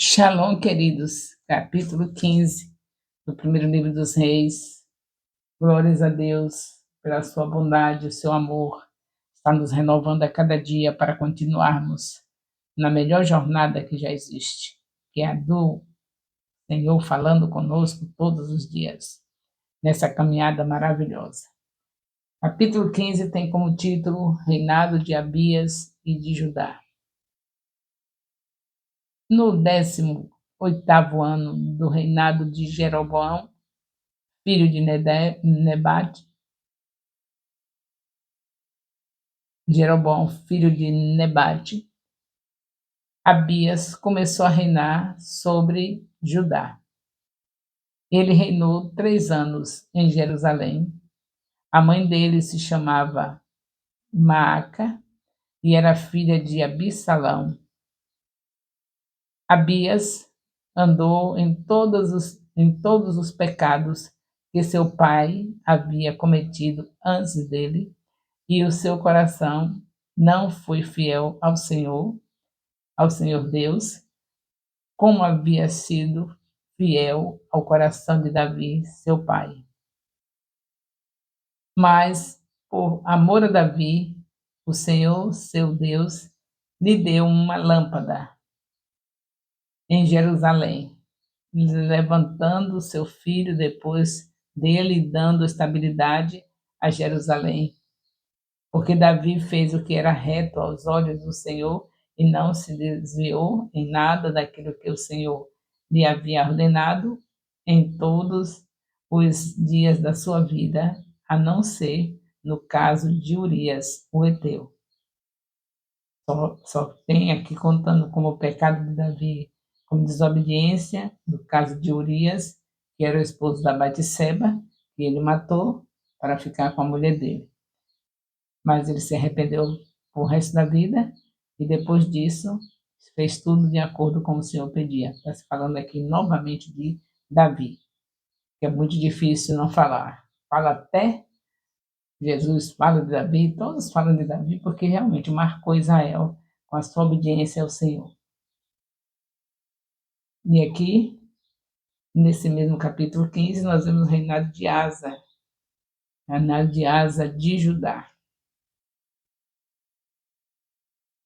Shalom, queridos. Capítulo 15 do primeiro livro dos Reis. Glórias a Deus pela sua bondade, o seu amor. Está nos renovando a cada dia para continuarmos na melhor jornada que já existe, que é a do Senhor falando conosco todos os dias, nessa caminhada maravilhosa. Capítulo 15 tem como título Reinado de Abias e de Judá. No 18º ano do reinado de Jeroboão, filho de Nebate, Jeroboão, filho de Nebate, Abias começou a reinar sobre Judá. Ele reinou 3 anos em Jerusalém. A mãe dele se chamava Maaca e era filha de Abissalão. Abias andou em todos os pecados que seu pai havia cometido antes dele, e o seu coração não foi fiel ao Senhor Deus, como havia sido fiel ao coração de Davi, seu pai. Mas, por amor a Davi, o Senhor, seu Deus, lhe deu uma lâmpada em Jerusalém, levantando seu filho depois dele e dando estabilidade a Jerusalém, porque Davi fez o que era reto aos olhos do Senhor e não se desviou em nada daquilo que o Senhor lhe havia ordenado em todos os dias da sua vida, a não ser no caso de Urias, o heteu. Só tem aqui contando como o pecado de Davi, como desobediência, no caso de Urias, que era o esposo da Batseba, que ele matou para ficar com a mulher dele. Mas ele se arrependeu o resto da vida e depois disso fez tudo de acordo com o Senhor pedia. Está se falando aqui novamente de Davi, que é muito difícil não falar. Fala até Jesus, fala de Davi, todos falam de Davi porque realmente marcou Israel com a sua obediência ao Senhor. E aqui, nesse mesmo capítulo 15, nós vemos o reinado de Asa de Judá.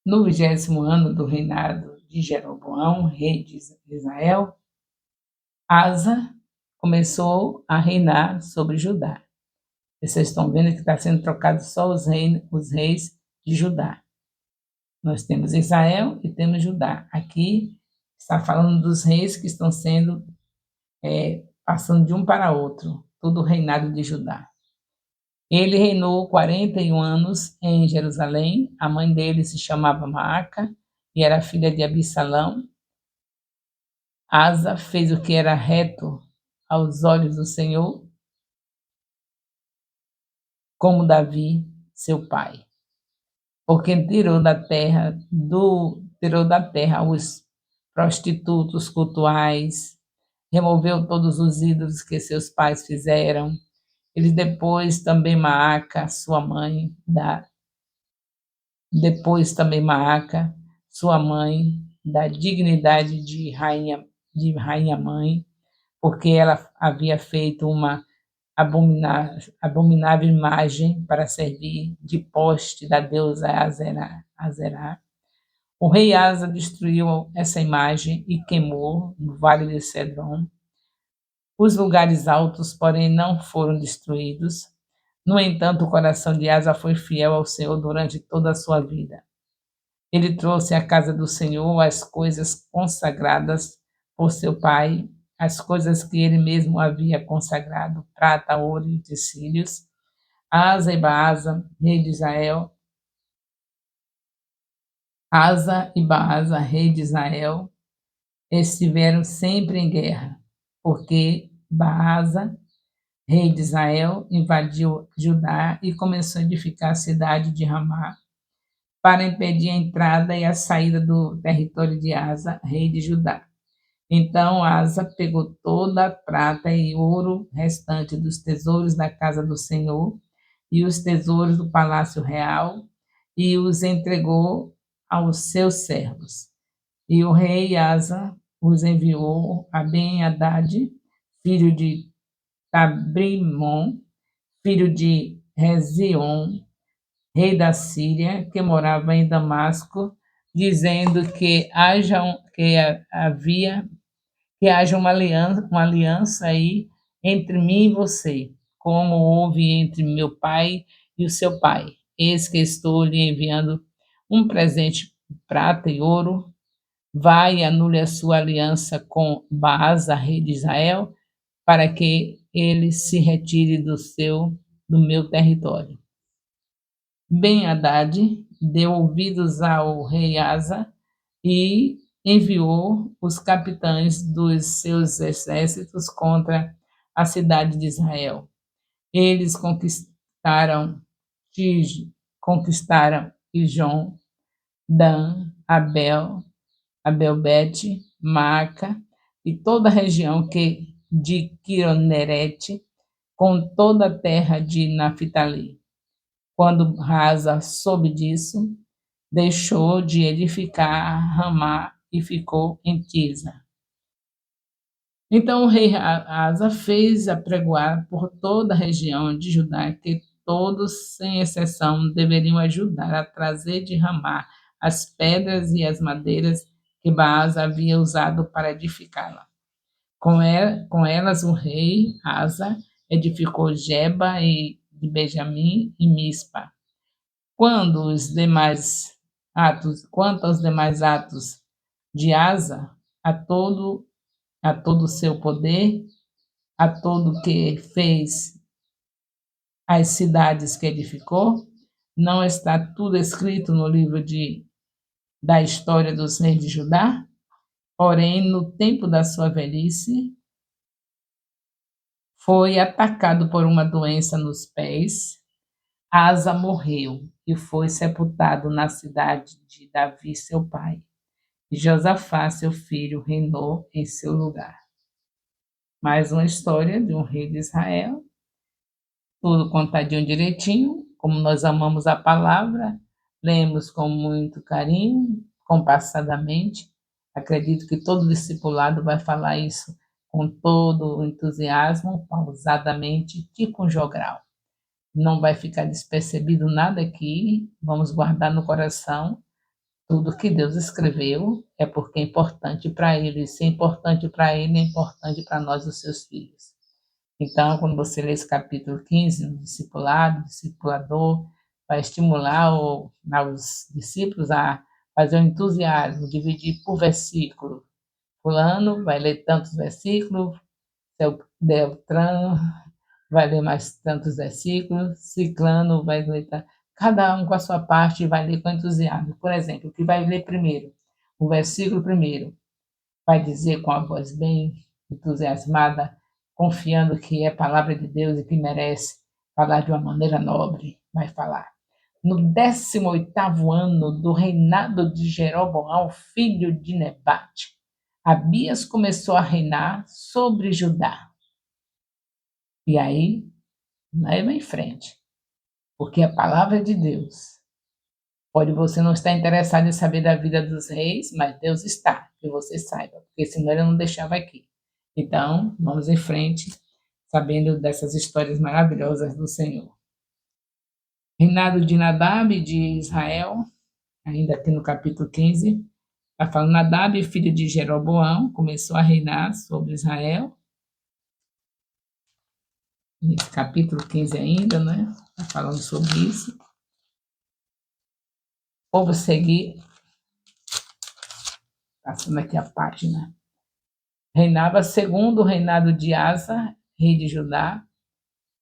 No 20º ano do reinado de Jeroboão, rei de Israel, Asa começou a reinar sobre Judá. Vocês estão vendo que está sendo trocado só os reis de Judá. Nós temos Israel e temos Judá. Aqui está falando dos reis que estão sendo, passando de um para outro, todo o reinado de Judá. Ele reinou 41 anos em Jerusalém. A mãe dele se chamava Maaca e era filha de Abissalão. Asa fez o que era reto aos olhos do Senhor, como Davi, seu pai, porque tirou da terra os prostitutos cultuais, removeu todos os ídolos que seus pais fizeram. Ele depois também Maaca, sua mãe, da dignidade de rainha mãe, porque ela havia feito uma abominável imagem para servir de poste da deusa Azerá. O rei Asa destruiu essa imagem e queimou no vale de Cedron. Os lugares altos, porém, não foram destruídos. No entanto, o coração de Asa foi fiel ao Senhor durante toda a sua vida. Ele trouxe à casa do Senhor as coisas consagradas por seu pai, as coisas que ele mesmo havia consagrado, prata, ouro e utensílios. Asa e Baasa, rei de Israel, estiveram sempre em guerra, porque Baasa, rei de Israel, invadiu Judá e começou a edificar a cidade de Ramá para impedir a entrada e a saída do território de Asa, rei de Judá. Então Asa pegou toda a prata e ouro restante dos tesouros da casa do Senhor e os tesouros do palácio real e os entregou aos seus servos. E o rei Asa os enviou a Ben-Hadad, filho de Tabrimon, filho de Rezion, rei da Síria, que morava em Damasco, dizendo que haja uma aliança aí entre mim e você, como houve entre meu pai e o seu pai. Eis que estou lhe enviando um presente, prata e ouro. Vai e anule a sua aliança com Baasa, rei de Israel, para que ele se retire do meu território. Ben-Hadad deu ouvidos ao rei Asa e enviou os capitães dos seus exércitos contra a cidade de Israel. Eles conquistaram Ijon, Dan, Abel-Bet, Maaca e toda a região de Quironerete, com toda a terra de Naphtali. Quando Asa soube disso, deixou de edificar Ramá e ficou em Tisa. Então o rei Asa fez apregoar por toda a região de Judá que todos, sem exceção, deveriam ajudar a trazer de Ramá as pedras e as madeiras que Baasa havia usado para edificá-la. Com elas o rei Asa edificou Geba e de Benjamim e Mispa. Quanto aos demais atos de Asa, a todo o seu poder, a todo que fez as cidades que edificou, não está tudo escrito no livro da história dos reis de Judá? Porém, no tempo da sua velhice, foi atacado por uma doença nos pés. Asa morreu e foi sepultado na cidade de Davi, seu pai. E Josafá, seu filho, reinou em seu lugar. Mais uma história de um rei de Israel, tudo contadinho direitinho, como nós amamos a palavra, lemos com muito carinho, compassadamente. Acredito que todo discipulado vai falar isso com todo o entusiasmo, pausadamente e com jogral. Não vai ficar despercebido nada aqui, vamos guardar no coração. Tudo que Deus escreveu é porque é importante para Ele. E se é importante para Ele, é importante para nós, os seus filhos. Então, quando você lê esse capítulo 15, no discipulado, o discipulador vai estimular os discípulos a fazer um entusiasmo, dividir por versículo. Fulano vai ler tantos versículos, seu Beltrano vai ler mais tantos versículos, Ciclano vai ler, cada um com a sua parte vai ler com entusiasmo. Por exemplo, o que vai ler primeiro? O versículo primeiro vai dizer com a voz bem entusiasmada, confiando que é palavra de Deus e que merece falar de uma maneira nobre, vai falar. No 18º ano do reinado de Jeroboão, filho de Nebate, Abias começou a reinar sobre Judá. E aí vai em frente, porque a palavra de Deus. Pode você não estar interessado em saber da vida dos reis, mas Deus está, que você saiba, porque senão ele não deixava aqui. Então, vamos em frente, sabendo dessas histórias maravilhosas do Senhor. Reinado de Nadab e de Israel, ainda aqui no capítulo 15, está falando Nadab, filho de Jeroboão, começou a reinar sobre Israel. Nesse capítulo 15 ainda, né? Está falando sobre isso. O povo seguir, passando aqui a página. Reinava segundo o reinado de Asa, rei de Judá,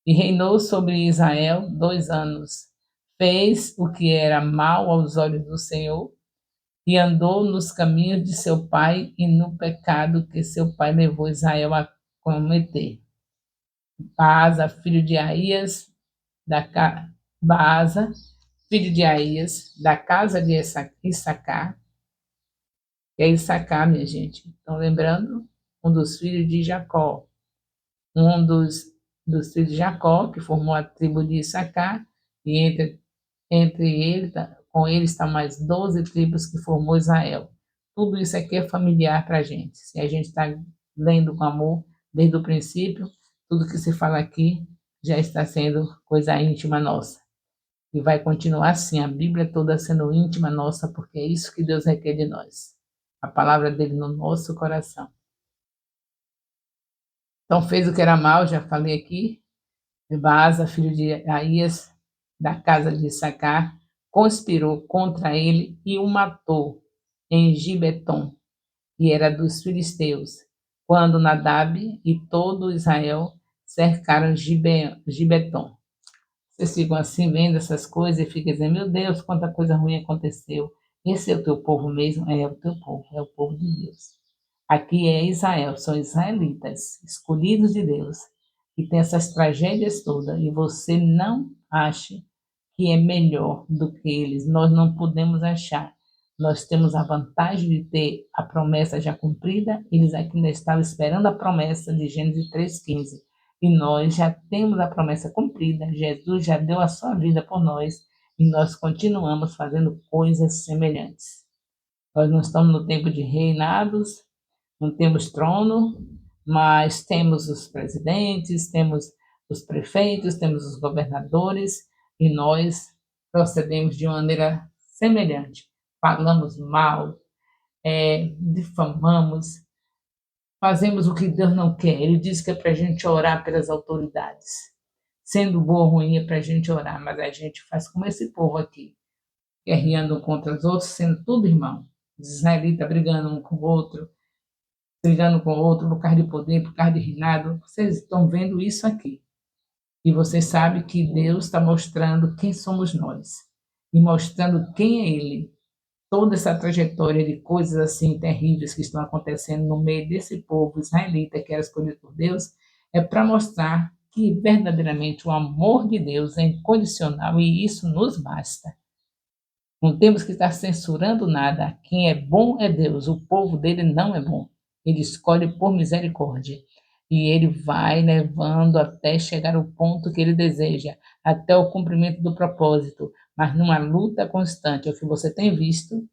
e reinou sobre Israel 2 anos. Fez o que era mal aos olhos do Senhor, e andou nos caminhos de seu pai e no pecado que seu pai levou Israel a cometer. Baasa, filho de Aías, Baasa, filho de Aías, da casa de Issacar, que é Issacar, minha gente. Estão lembrando? Um dos filhos de Jacó. Um dos filhos de Jacó, que formou a tribo de Issacar, e com ele estão mais 12 tribos que formou Israel. tudo isso aqui é familiar para a gente. Se a gente está lendo com amor desde o princípio, tudo que se fala aqui já está sendo coisa íntima nossa. E vai continuar assim, a Bíblia toda sendo íntima nossa, porque é isso que Deus requer de nós. A palavra dele no nosso coração. Então fez o que era mal, já falei aqui. Baasa, filho de Aías, da casa de Issacar, conspirou contra ele e o matou em Gibeton, que era dos filisteus, quando Nadab e todo Israel cercaram Gibeton. Vocês ficam assim vendo essas coisas e ficam dizendo, meu Deus, quanta coisa ruim aconteceu. Esse é o teu povo mesmo? É o teu povo, é o povo de Deus. Aqui é Israel, são israelitas, escolhidos de Deus, que tem essas tragédias todas, e você não acha que é melhor do que eles. Nós não podemos achar. Nós temos a vantagem de ter a promessa já cumprida, eles aqui ainda estavam esperando a promessa de Gênesis 3,15. E nós já temos a promessa cumprida, Jesus já deu a sua vida por nós, e nós continuamos fazendo coisas semelhantes. Nós não estamos no tempo de reinados, não temos trono, mas temos os presidentes, temos os prefeitos, temos os governadores, e nós procedemos de maneira semelhante. Falamos mal, difamamos, fazemos o que Deus não quer. Ele diz que é para a gente orar pelas autoridades. Sendo bom ou ruim é para a gente orar, mas a gente faz como esse povo aqui, guerreando contra os outros, sendo tudo irmão. Os israelitas brigando um com o outro, por causa de poder, por causa de reinado. Vocês estão vendo isso aqui. E você sabe que Deus está mostrando quem somos nós. E mostrando quem é Ele. Toda essa trajetória de coisas assim terríveis que estão acontecendo no meio desse povo israelita que era escolhido por Deus, é para mostrar que verdadeiramente o amor de Deus é incondicional e isso nos basta. Não temos que estar censurando nada. Quem é bom é Deus, o povo dele não é bom. Ele escolhe por misericórdia. E ele vai levando até chegar ao ponto que ele deseja, até o cumprimento do propósito, mas numa luta constante, é o que você tem visto,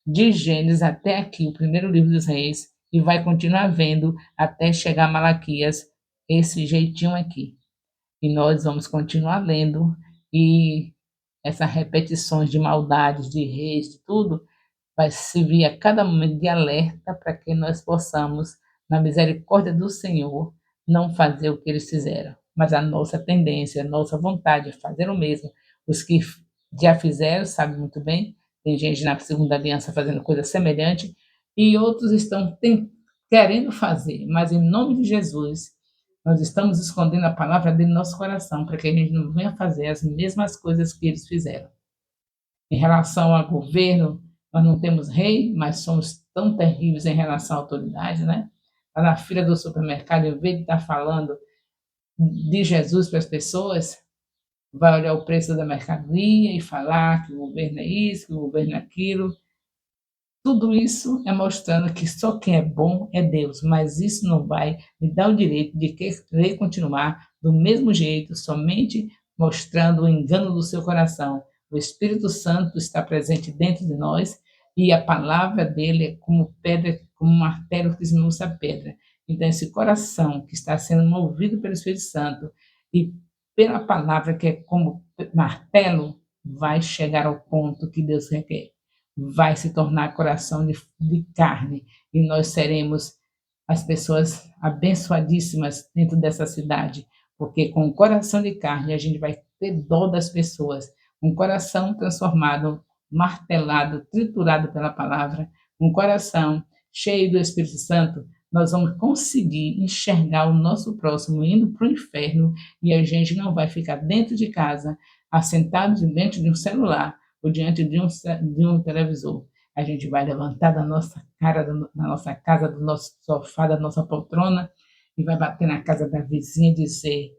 de Gênesis até aqui, o primeiro livro dos Reis, e vai continuar vendo até chegar a Malaquias, esse jeitinho aqui. E nós vamos continuar lendo, e essas repetições de maldades, de reis, de tudo, vai servir a cada momento de alerta para que nós possamos, na misericórdia do Senhor, não fazer o que eles fizeram. Mas a nossa tendência, a nossa vontade é fazer o mesmo. Os que já fizeram sabem muito bem, tem gente na segunda aliança fazendo coisa semelhante, e outros estão querendo fazer, mas em nome de Jesus, nós estamos escondendo a palavra dele no nosso coração, para que a gente não venha fazer as mesmas coisas que eles fizeram. Em relação ao governo, nós não temos rei, mas somos tão terríveis em relação à autoridade, né? Lá na fila do supermercado, em vez de estar falando de Jesus para as pessoas, vai olhar o preço da mercadoria e falar que o governo é isso, que o governo é aquilo. Tudo isso é mostrando que só quem é bom é Deus, mas isso não vai me dar o direito de querer continuar do mesmo jeito, somente mostrando o engano do seu coração. O Espírito Santo está presente dentro de nós e a palavra dele é como pedra, como um martelo que esmiuça a pedra. Então, esse coração que está sendo movido pelo Espírito Santo e pela palavra que é como martelo, vai chegar ao ponto que Deus requer, vai se tornar coração de carne e nós seremos as pessoas abençoadíssimas dentro dessa cidade, porque com o coração de carne a gente vai ter dó das pessoas, um coração transformado, martelado, triturado pela palavra, um coração cheio do Espírito Santo, nós vamos conseguir enxergar o nosso próximo indo para o inferno e a gente não vai ficar dentro de casa, assentado dentro de um celular, ou diante de um televisor. A gente vai levantar da nossa cara, da nossa casa, do nosso sofá, da nossa poltrona, e vai bater na casa da vizinha e dizer: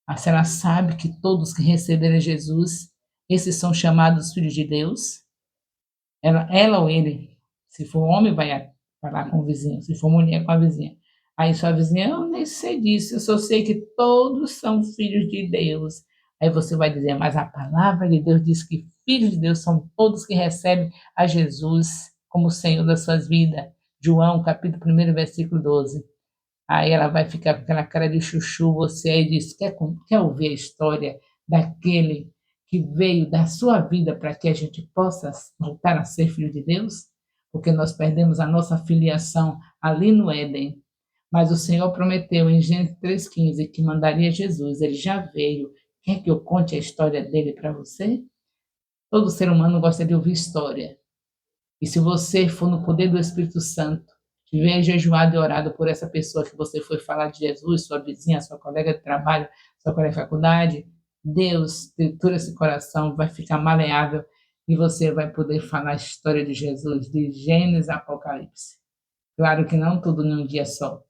a senhora sabe que todos que receberam Jesus, esses são chamados filhos de Deus? Ela ou ele, se for homem, vai falar com o vizinho, se for mulher, com a vizinha. Aí sua vizinha, eu nem sei disso, eu só sei que todos são filhos de Deus. Aí você vai dizer, mas a palavra de Deus diz que filhos de Deus são todos que recebem a Jesus como o Senhor das suas vidas. João, capítulo 1, versículo 12. Aí ela vai ficar com aquela cara de chuchu, você aí diz, quer ouvir a história daquele que veio da sua vida para que a gente possa voltar a ser filho de Deus? Porque nós perdemos a nossa filiação ali no Éden. Mas o Senhor prometeu em Gênesis 3,15 que mandaria Jesus, ele já veio. Quer que eu conte a história dele para você? Todo ser humano gosta de ouvir história. E se você for no poder do Espírito Santo, tiver jejuado e orado por essa pessoa que você foi falar de Jesus, sua vizinha, sua colega de trabalho, sua colega de faculdade, Deus tritura esse coração, vai ficar maleável e você vai poder falar a história de Jesus, de Gênesis a Apocalipse. Claro que não tudo num dia só,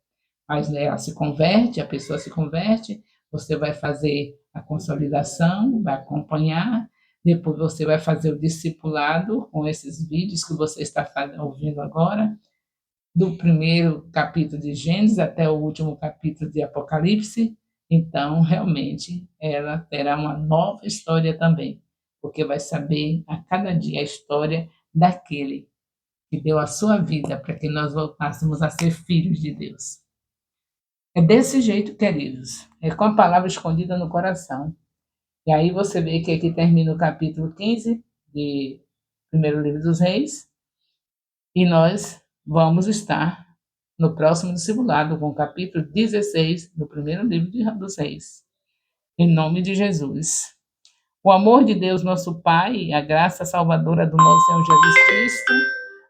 mas ela se converte, a pessoa se converte, você vai fazer a consolidação, vai acompanhar, depois você vai fazer o discipulado com esses vídeos que você está ouvindo agora, do primeiro capítulo de Gênesis até o último capítulo de Apocalipse. Então, realmente, ela terá uma nova história também, porque vai saber a cada dia a história daquele que deu a sua vida para que nós voltássemos a ser filhos de Deus. É desse jeito, queridos, é com a palavra escondida no coração. E aí você vê que aqui termina o capítulo 15 de Primeiro Livro dos Reis, e nós vamos estar no próximo discipulado com o capítulo 16 do Primeiro Livro dos Reis. Em nome de Jesus. O amor de Deus, nosso Pai, a graça salvadora do nosso Senhor Jesus Cristo,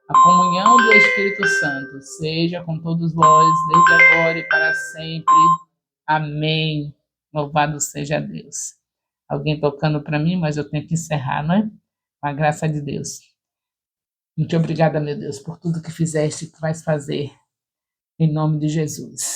a comunhão do Espírito Santo, seja com todos vós, desde agora e para sempre. Amém. Louvado seja Deus. Alguém tocando para mim, mas eu tenho que encerrar, não é? Com a graça de Deus. Muito obrigada, meu Deus, por tudo que fizeste e que vais fazer. Em nome de Jesus.